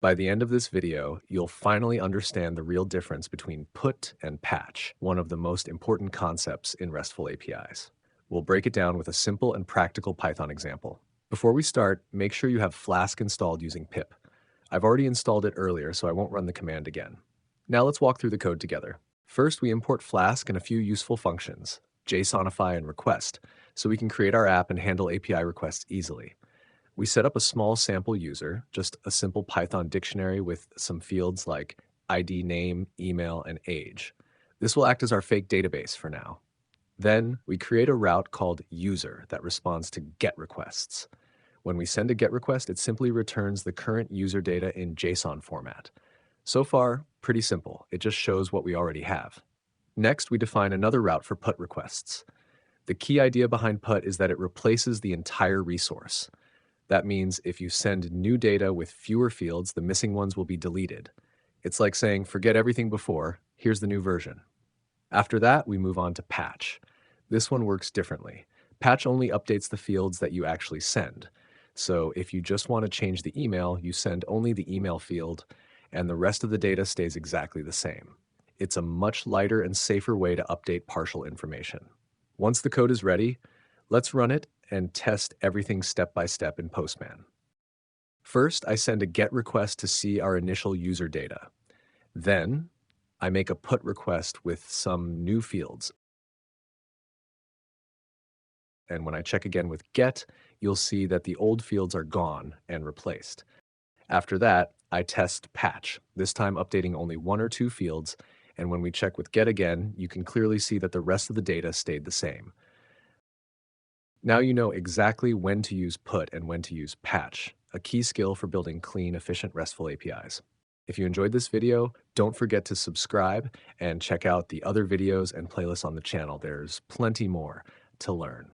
By the end of this video, you'll finally understand the real difference between put and patch, one of the most important concepts in RESTful APIs. We'll break it down with a simple and practical Python example. Before we start, make sure you have Flask installed using pip. I've already installed it earlier, so I won't run the command again. Now let's walk through the code together. First, we import Flask and a few useful functions, JSONify and request, so we can create our app and handle API requests easily. We set up a small sample user, just a simple Python dictionary with some fields like ID, name, email, and age. This will act as our fake database for now. Then we create a route called user that responds to GET requests. When we send a GET request, it simply returns the current user data in JSON format. So far, pretty simple. It just shows what we already have. Next, we define another route for put requests. The key idea behind put is that it replaces the entire resource. That means if you send new data with fewer fields, the missing ones will be deleted. It's like saying, forget everything before, here's the new version. After that, we move on to patch. This one works differently. Patch only updates the fields that you actually send. So if you just want to change the email, you send only the email field, and the rest of the data stays exactly the same. It's a much lighter and safer way to update partial information. Once the code is ready, let's run it and test everything step by step in Postman. First, I send a GET request to see our initial user data. Then, I make a PUT request with some new fields. And when I check again with GET, you'll see that the old fields are gone and replaced. After that, I test patch, this time updating only one or two fields, and when we check with GET again, you can clearly see that the rest of the data stayed the same. Now you know exactly when to use put and when to use patch, a key skill for building clean, efficient RESTful APIs. If you enjoyed this video, don't forget to subscribe and check out the other videos and playlists on the channel. There's plenty more to learn.